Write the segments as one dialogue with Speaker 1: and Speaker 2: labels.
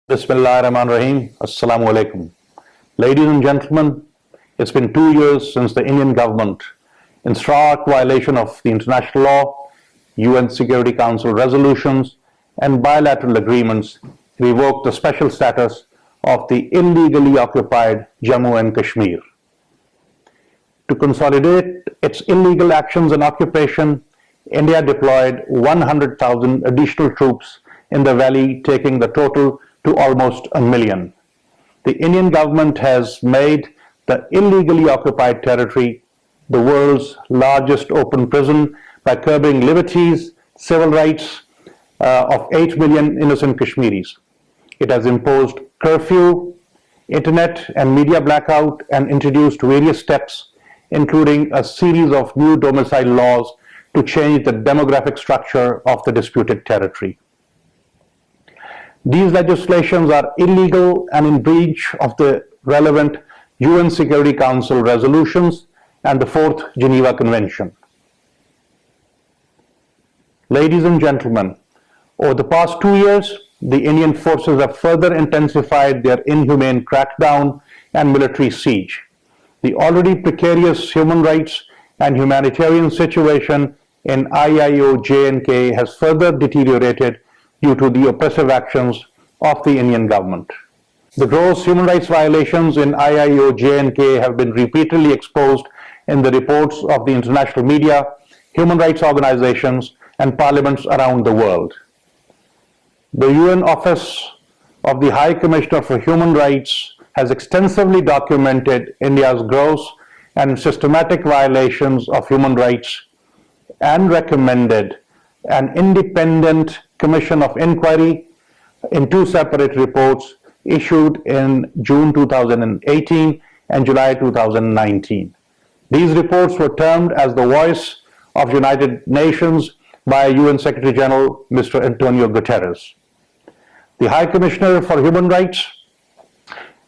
Speaker 1: Bismillahirrahmanirrahim. Assalamu alaikum. Ladies and gentlemen, it's been 2 years since the Indian government, in stark violation of the international law, UN Security Council resolutions, and bilateral agreements, revoked the special status of the illegally occupied Jammu and Kashmir. To consolidate its illegal actions and occupation, India deployed 100,000 additional troops in the valley, taking the total to almost 1 million. The Indian government has made the illegally occupied territory the world's largest open prison by curbing liberties, civil rights of 8 million innocent Kashmiris. It has imposed curfew, internet and media blackout, and introduced various steps, including a series of new domicile laws to change the demographic structure of the disputed territory. These legislations are illegal and in breach of the relevant UN Security Council resolutions and the Fourth Geneva Convention. Ladies and gentlemen, over the past 2 years, the Indian forces have further intensified their inhumane crackdown and military siege. The already precarious human rights and humanitarian situation in IIO J&K has further deteriorated due to the oppressive actions of the Indian government. The gross human rights violations in IIO J&K have been repeatedly exposed in the reports of the international media, human rights organizations, and parliaments around the world. The UN Office of the High Commissioner for Human Rights has extensively documented India's gross and systematic violations of human rights and recommended an independent commission of inquiry in 2 separate reports issued in June 2018 and July 2019. These reports were termed as the voice of United Nations by UN Secretary General Mr. Antonio Guterres. The High Commissioner for Human Rights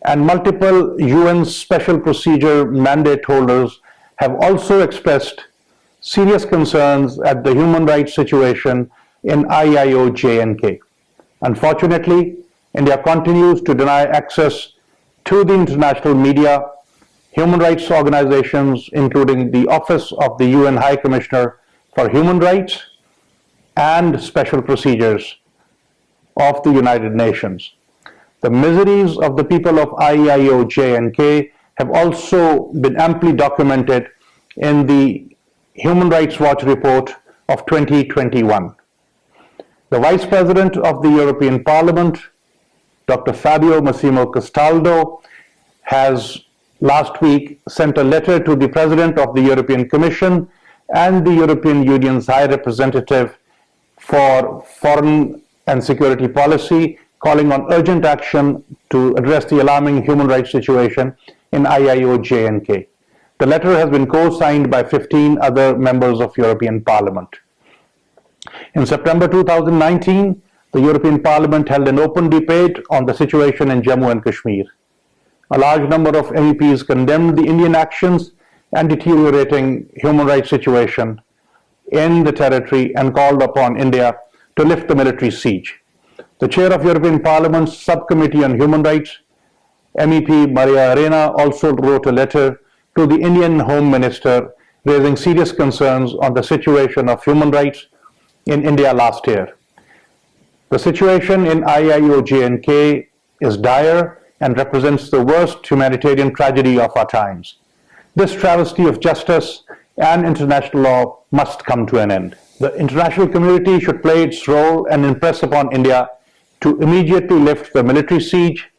Speaker 1: and multiple UN Special Procedure mandate holders have also expressed serious concerns at the human rights situation in IIO J&K. Unfortunately, India continues to deny access to the international media, human rights organizations, including the Office of the UN High Commissioner for Human Rights and Special Procedures of the United Nations. The miseries of the people of IIO J&K have also been amply documented in the Human Rights Watch report of 2021. The Vice President of the European Parliament, Dr. Fabio Massimo Castaldo, has last week sent a letter to the President of the European Commission and the European Union's High Representative for Foreign and Security Policy, calling on urgent action to address the alarming human rights situation in IIO J&K. The letter has been co-signed by 15 other members of European Parliament. In September 2019, the European Parliament held an open debate on the situation in Jammu and Kashmir. A large number of MEPs condemned the Indian actions and deteriorating human rights situation in the territory and called upon India to lift the military siege. The chair of European Parliament's Subcommittee on Human Rights, MEP Maria Arena, also wrote a letter to the Indian Home Minister raising serious concerns on the situation of human rights in India last year. The situation in IIO J&K is dire and represents the worst humanitarian tragedy of our times. This travesty of justice and international law must come to an end. The international community should play its role and impress upon India to immediately lift the military siege,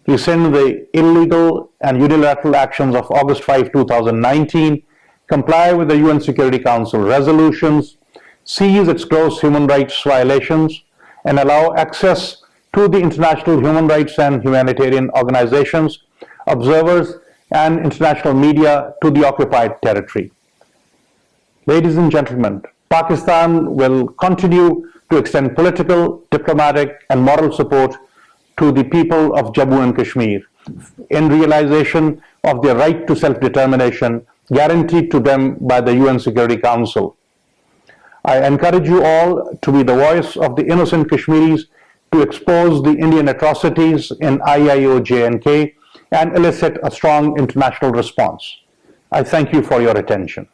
Speaker 1: rescind the illegal and unilateral actions of August 5, 2019, comply with the UN Security Council resolutions, seize its gross human rights violations, and allow access to the international human rights and humanitarian organizations, observers, and international media to the occupied territory. Ladies and gentlemen, Pakistan will continue to extend political, diplomatic, and moral support to the people of Jammu and Kashmir in realization of their right to self-determination guaranteed to them by the UN Security Council. I encourage you all to be the voice of the innocent Kashmiris to expose the Indian atrocities in IIO-JNK and elicit a strong international response. I thank you for your attention.